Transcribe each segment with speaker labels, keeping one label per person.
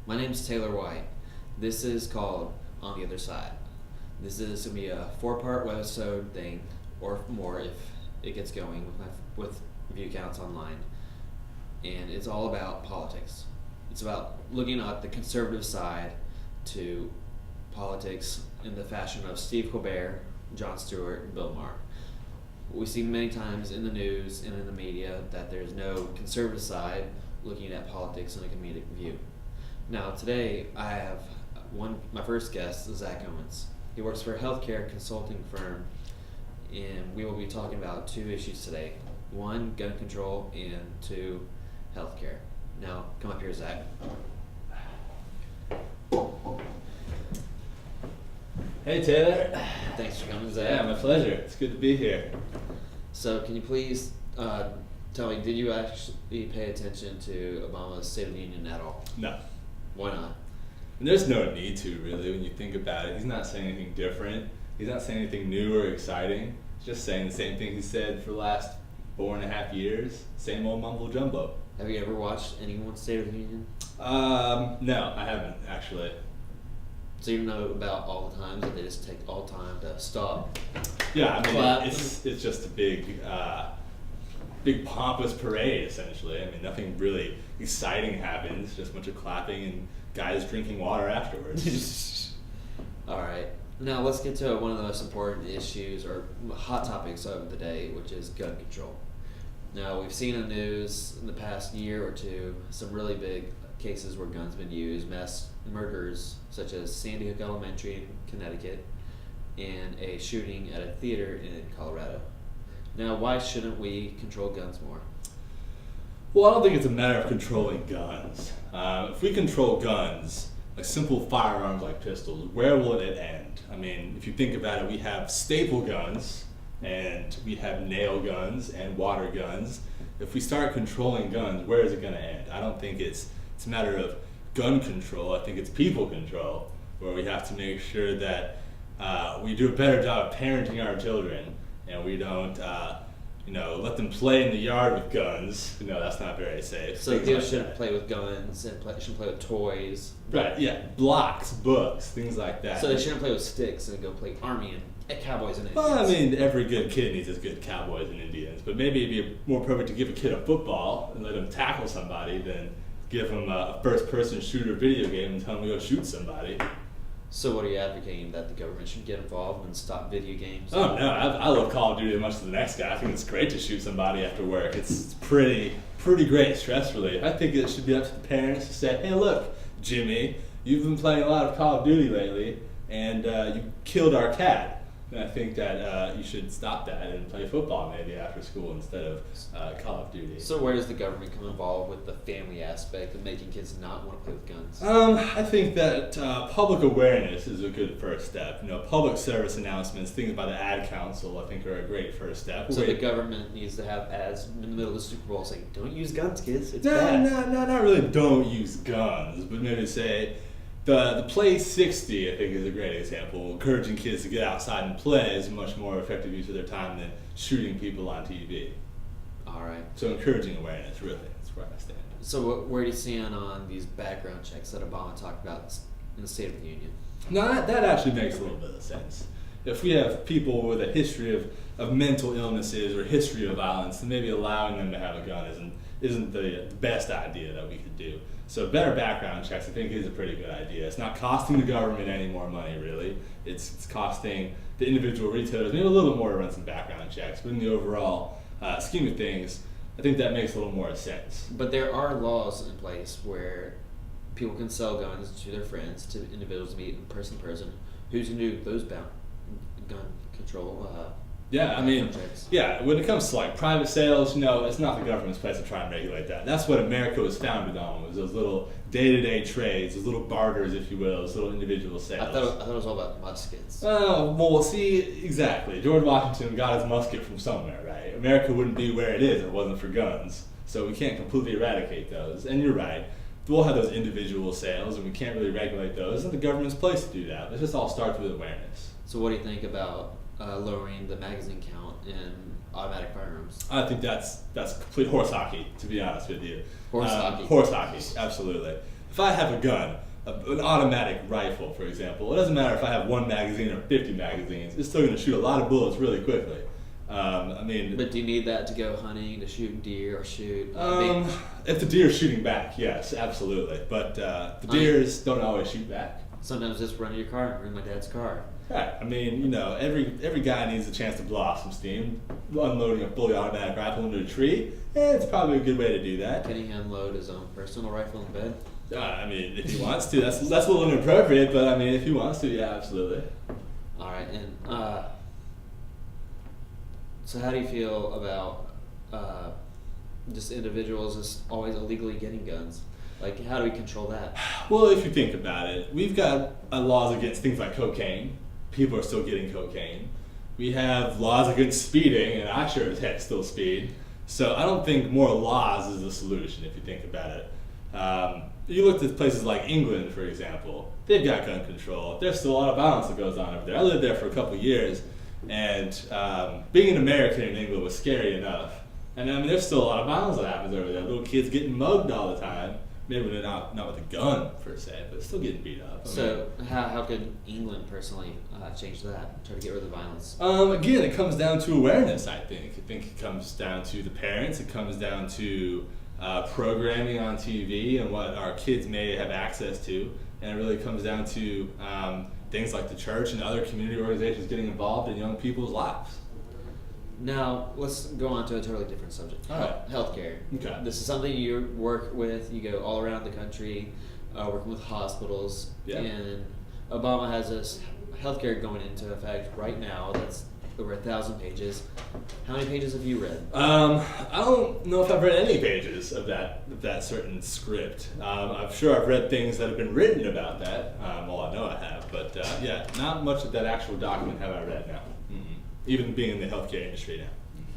Speaker 1: My name's Taylor White. This is called On the Other Side. This is going to be a 4-part webisode thing, or more if it gets going with view counts online. And it's all about politics. It's about looking at the conservative side to politics in the fashion of Steve Colbert, Jon Stewart, and Bill Maher. We see many times in the news and in the media that there's no conservative side looking at politics in a comedic view. Now today I have my first guest is Zach Owens. He works for a healthcare consulting firm, and we will be talking about 2 issues today. 1, gun control, and 2, healthcare. Now come up here, Zach.
Speaker 2: Hey Taylor.
Speaker 1: Thanks for coming, Zach.
Speaker 2: Yeah, my pleasure. It's good to be here.
Speaker 1: So can you please tell me, did you actually pay attention to Obama's State of the Union at all?
Speaker 2: No.
Speaker 1: Why not?
Speaker 2: And there's no need to, really, when you think about it. He's not saying anything different. He's not saying anything new or exciting. He's just saying the same thing he said for the last 4.5 years. Same old mumbo jumbo.
Speaker 1: Have you ever watched anyone's State of the Union?
Speaker 2: No, I haven't, actually.
Speaker 1: So you don't know about all the times that they just take all time to stop?
Speaker 2: Yeah, I mean,
Speaker 1: Clap.
Speaker 2: it's just a big pompous parade, essentially. I mean, nothing really exciting happens, just a bunch of clapping and guys drinking water afterwards.
Speaker 1: All right. Now let's get to one of the most important issues or hot topics of the day, which is gun control. Now we've seen in the news in the past year or two some really big cases where guns have been used, mass murders such as Sandy Hook Elementary in Connecticut and a shooting at a theater in Colorado. Now, why shouldn't we control guns more?
Speaker 2: Well, I don't think it's a matter of controlling guns. If we control guns, like simple firearms like pistols, where will it end? I mean, if you think about it, we have staple guns, and we have nail guns and water guns. If we start controlling guns, where is it going to end? I don't think it's a matter of gun control. I think it's people control, where we have to make sure that we do a better job of parenting our children, and we don't let them play in the yard with guns. That's not very safe.
Speaker 1: So kids shouldn't play with guns and shouldn't play with toys.
Speaker 2: Right, yeah. Blocks, books, things like that.
Speaker 1: So they shouldn't play with sticks and go play army and cowboys and Indians.
Speaker 2: Well, I mean, every good kid needs his good cowboys and Indians, but maybe it'd be more appropriate to give a kid a football and let him tackle somebody than give him a first-person shooter video game and tell him to go shoot somebody.
Speaker 1: So what are you advocating, that the government should get involved and stop video games?
Speaker 2: Oh no, I love Call of Duty as much as the next guy. I think it's great to shoot somebody after work. It's pretty great stress relief. I think it should be up to the parents to say, hey look, Jimmy, you've been playing a lot of Call of Duty lately, and you killed our cat. And I think that you should stop that and play football maybe after school instead of Call of Duty.
Speaker 1: So where does the government come involved with the family aspect of making kids not want to play with guns?
Speaker 2: I think that public awareness is a good first step. Public service announcements, things by the Ad Council, I think are a great first step.
Speaker 1: So the government needs to have ads in the middle of the Super Bowl saying, don't use guns, kids, it's
Speaker 2: No,
Speaker 1: bad.
Speaker 2: not really don't use guns, but maybe say the Play 60, I think, is a great example. Encouraging kids to get outside and play is a much more effective use of their time than shooting people on TV.
Speaker 1: All right.
Speaker 2: So encouraging awareness, really, that's where I stand.
Speaker 1: So where do you stand on these background checks that Obama talked about in the State of the Union?
Speaker 2: No, that actually makes a little bit of sense. If we have people with a history of mental illnesses or history of violence, then maybe allowing them to have a gun isn't the best idea that we could do. So better background checks, I think, is a pretty good idea. It's not costing the government any more money, really. It's costing the individual retailers maybe a little bit more to run some background checks. But in the overall scheme of things, I think that makes a little more sense.
Speaker 1: But there are laws in place where people can sell guns to their friends, to individuals, meet person to person. Who's going to do those gun control
Speaker 2: Yeah, I mean,
Speaker 1: checks?
Speaker 2: yeah, when it comes to like private sales, it's not the government's place to try and regulate that. That's what America was founded on, was those little day-to-day trades, those little barters, if you will, those little individual sales.
Speaker 1: I thought it was all about muskets.
Speaker 2: Oh, well, see, exactly. George Washington got his musket from somewhere, right? America wouldn't be where it is if it wasn't for guns. So we can't completely eradicate those. And you're right. We'll have those individual sales, and we can't really regulate those. It's not the government's place to do that. It just all starts with awareness.
Speaker 1: So what do you think about lowering the magazine count in automatic firearms?
Speaker 2: I think that's complete horse hockey, to be honest with you.
Speaker 1: Horse hockey.
Speaker 2: Horse hockey, absolutely. if I have a gun, an automatic rifle, for example, it doesn't matter if I have 1 magazine or 50 magazines. It's still going to shoot a lot of bullets really quickly. I mean,
Speaker 1: But do you need that to go hunting, to shoot deer or shoot?
Speaker 2: if the deer's shooting back, yes, absolutely. But the deers don't always shoot back.
Speaker 1: Sometimes just run your car, run my dad's car.
Speaker 2: Right. I mean, you know, every guy needs a chance to blow off some steam. Unloading a fully automatic rifle into a tree, it's probably a good way to do that.
Speaker 1: Can he unload his own personal rifle in bed?
Speaker 2: I mean, if he wants to, that's a little inappropriate. But I mean, if he wants to, yeah, absolutely.
Speaker 1: All right, and so how do you feel about just individuals just always illegally getting guns? Like, how do we control that?
Speaker 2: Well, if you think about it, we've got laws against things like cocaine. People are still getting cocaine. We have laws against speeding, and I sure as heck still speed. So I don't think more laws is the solution if you think about it. You look at places like England, for example. They've got gun control. There's still a lot of violence that goes on over there. I lived there for a couple of years, and being an American in England was scary enough. And I mean, there's still a lot of violence that happens over there. Little kids getting mugged all the time. Maybe not with a gun per se, but still getting beat up.
Speaker 1: So how could England personally change that? Try to get rid of the violence?
Speaker 2: Again, it comes down to awareness. I think it comes down to the parents. It comes down to programming on TV and what our kids may have access to, and it really comes down to things like the church and other community organizations getting involved in young people's lives.
Speaker 1: Now, let's go on to a totally different subject.
Speaker 2: All right.
Speaker 1: Healthcare.
Speaker 2: Okay.
Speaker 1: This is something you work with. You go all around the country, working with hospitals.
Speaker 2: Yeah.
Speaker 1: And Obama has this healthcare going into effect right now. That's over 1,000 pages. How many pages have you read?
Speaker 2: I don't know if I've read any pages of that certain script. I'm sure I've read things that have been written about that. Well, I know I have, but yeah, not much of that actual document have I read now. Even being in the healthcare industry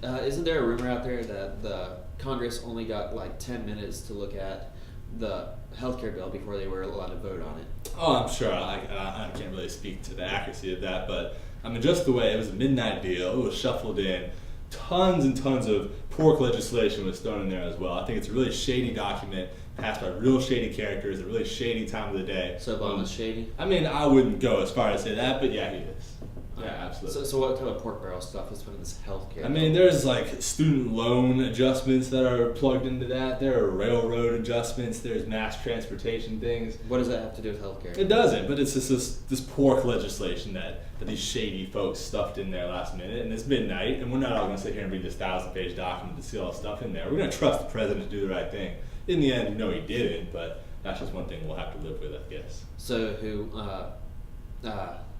Speaker 2: now.
Speaker 1: Isn't there a rumor out there that the Congress only got like 10 minutes to look at the healthcare bill before they were allowed to vote on it?
Speaker 2: Oh, I'm sure. I can't really speak to the accuracy of that, but I mean, just the way it was a midnight deal, it was shuffled in. Tons and tons of pork legislation was thrown in there as well. I think it's a really shady document passed by real shady characters at a really shady time of the day.
Speaker 1: So Obama's shady?
Speaker 2: I mean, I wouldn't go as far as say that, but yeah, he is. Yeah, absolutely.
Speaker 1: So what kind of pork barrel stuff is put in this healthcare?
Speaker 2: I mean, there's like student loan adjustments that are plugged into that. There are railroad adjustments. There's mass transportation things.
Speaker 1: What does that have to do with healthcare?
Speaker 2: It doesn't, but it's just this pork legislation that these shady folks stuffed in there last minute, and it's midnight, and we're not all going to sit here and read this 1,000-page document to see all the stuff in there. We're going to trust the president to do the right thing. In the end, he didn't, but that's just one thing we'll have to live with, I guess.
Speaker 1: So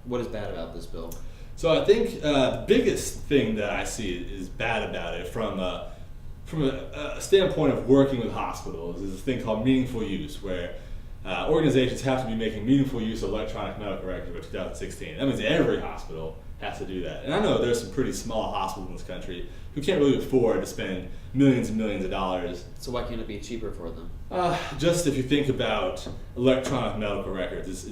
Speaker 1: what is bad about this bill?
Speaker 2: So I think the biggest thing that I see is bad about it from a standpoint of working with hospitals is a thing called meaningful use, where organizations have to be making meaningful use of electronic medical records by 2016. That means every hospital has to do that. And I know there's some pretty small hospitals in this country who can't really afford to spend millions and millions of dollars.
Speaker 1: So why can't it be cheaper for them?
Speaker 2: Just if you think about electronic medical records,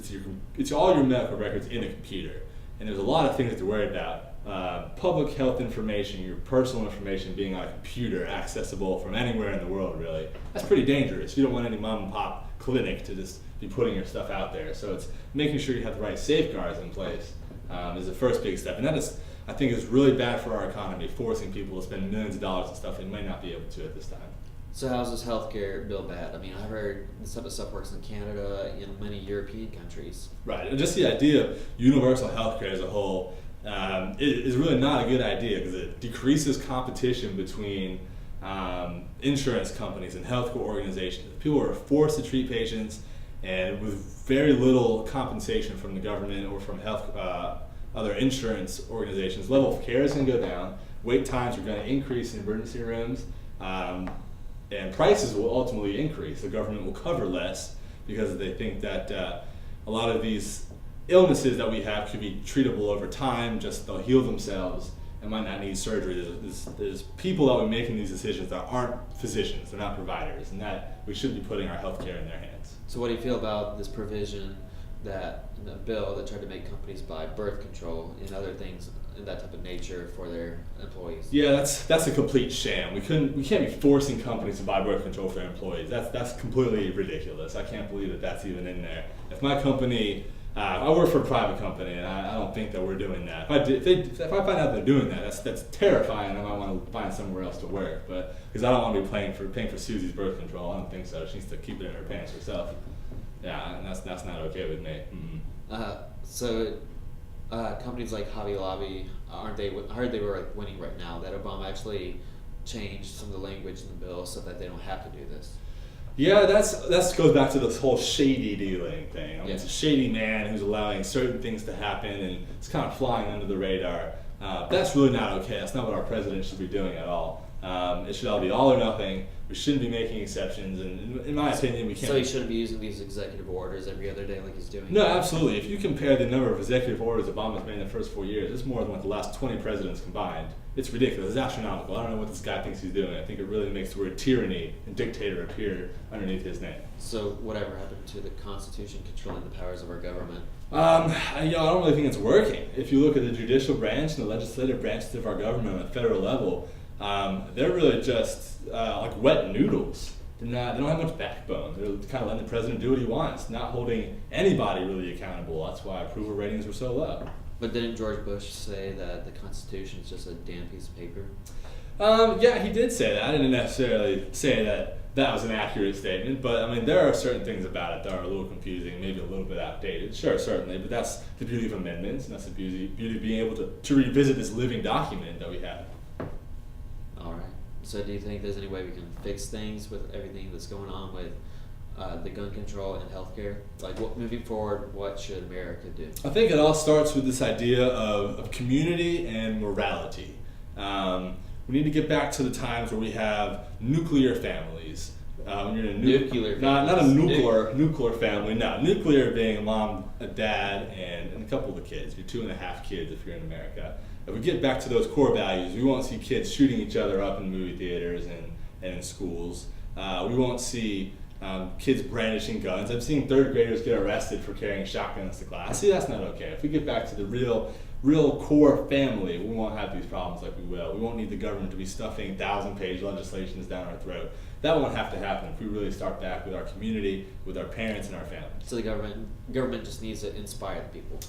Speaker 2: it's all your medical records in a computer. And there's a lot of things to worry about. Public health information, your personal information being on a computer, accessible from anywhere in the world, really. That's pretty dangerous. You don't want any mom and pop clinic to just be putting your stuff out there. So it's making sure you have the right safeguards in place is the first big step. And that is, I think, is really bad for our economy, forcing people to spend millions of dollars on stuff they might not be able to at this time.
Speaker 1: So how's this healthcare bill bad? I mean, I've heard this type of stuff works in Canada, in many European countries.
Speaker 2: Right, and just the idea of universal healthcare as a whole is really not a good idea because it decreases competition between insurance companies and healthcare organizations. People are forced to treat patients, and with very little compensation from the government or from other insurance organizations, level of care is going to go down. Wait times are going to increase in emergency rooms. And prices will ultimately increase. The government will cover less because they think that a lot of these illnesses that we have could be treatable over time, just they'll heal themselves and might not need surgery. There's people that will be making these decisions that aren't physicians, they're not providers, and that we should be putting our healthcare in their hands.
Speaker 1: So what do you feel about this provision that in the bill that tried to make companies buy birth control and other things and that type of nature for their employees.
Speaker 2: Yeah, that's a complete sham. We can't be forcing companies to buy birth control for their employees. That's completely ridiculous. I can't believe that that's even in there. If my company, I work for a private company, and I don't think that we're doing that. If I find out they're doing that, that's terrifying. I might want to find somewhere else to work, but because I don't want to be paying for Susie's birth control. I don't think so. She needs to keep it in her pants herself. Yeah, and that's not okay with me.
Speaker 1: Companies like Hobby Lobby, I heard they were like winning right now. That Obama actually changed some of the language in the bill so that they don't have to do this.
Speaker 2: Yeah, that's goes back to this whole shady dealing thing. I mean,
Speaker 1: Yeah.
Speaker 2: It's a shady man who's allowing certain things to happen, and it's kind of flying under the radar. That's really not okay. That's not what our president should be doing at all. It should all be all or nothing. We shouldn't be making exceptions, and in my opinion, we can't.
Speaker 1: So he shouldn't be using these executive orders every other day like he's doing.
Speaker 2: No, absolutely. If you compare the number of executive orders Obama's made in the first 4 years, it's more than what the last 20 presidents combined. It's ridiculous. It's astronomical. I don't know what this guy thinks he's doing. I think it really makes the word tyranny and dictator appear underneath his name.
Speaker 1: So whatever happened to the Constitution controlling the powers of our government?
Speaker 2: I don't really think it's working. If you look at the judicial branch and the legislative branches of our government on a federal level, they're really just like wet noodles. They don't have much backbone. They're kind of letting the president do what he wants, not holding anybody really accountable. That's why approval ratings were so low.
Speaker 1: But didn't George Bush say that the Constitution is just a damn piece of paper?
Speaker 2: Yeah, he did say that. I didn't necessarily say that was an accurate statement, but I mean, there are certain things about it that are a little confusing, maybe a little bit outdated. Sure, certainly, but that's the beauty of amendments, and that's the beauty of being able to revisit this living document that we have.
Speaker 1: All right. So do you think there's any way we can fix things with everything that's going on with the gun control and healthcare? Like, moving forward, what should America do?
Speaker 2: I think it all starts with this idea of community and morality. We need to get back to the times where we have nuclear families. When you're in a
Speaker 1: Nuclear
Speaker 2: not a
Speaker 1: families.
Speaker 2: nuclear family. No, nuclear being a mom, a dad, and a couple of the kids. You're 2.5 kids if you're in America. If we get back to those core values, we won't see kids shooting each other up in movie theaters and in schools. We won't see kids brandishing guns. I've seen 3rd graders get arrested for carrying shotguns to class. See, that's not okay. If we get back to the real core family, we won't have these problems like we will. We won't need the government to be stuffing 1,000-page legislations down our throat. That won't have to happen if we really start back with our community, with our parents and our families.
Speaker 1: So the government just needs to inspire the people.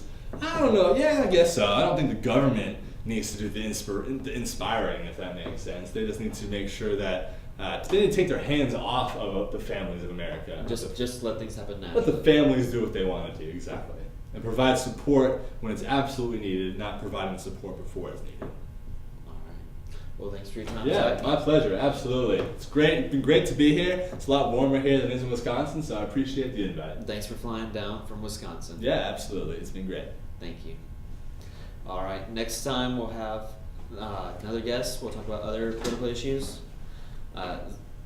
Speaker 2: I don't know. Yeah, I guess so. I don't think the government needs to do the inspiring, if that makes sense. They just need to make sure that they need to take their hands off of the families of America.
Speaker 1: Just let things happen now.
Speaker 2: Let the families do what they want to do, exactly. And provide support when it's absolutely needed, not providing support before it's needed.
Speaker 1: All right. Well, thanks for your time.
Speaker 2: Yeah,
Speaker 1: Zach.
Speaker 2: my pleasure. Absolutely. It's great. It's been great to be here. It's a lot warmer here than it is in Wisconsin, so I appreciate the invite.
Speaker 1: Thanks for flying down from Wisconsin.
Speaker 2: Yeah, absolutely. It's been great.
Speaker 1: Thank you. All right. Next time we'll have another guest. We'll talk about other political issues.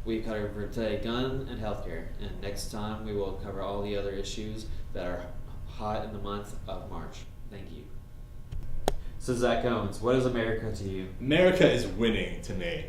Speaker 1: We covered today gun and healthcare, and next time we will cover all the other issues that are hot in the month of March. Thank you. So Zach Owens, what is America to you?
Speaker 2: America is winning to me.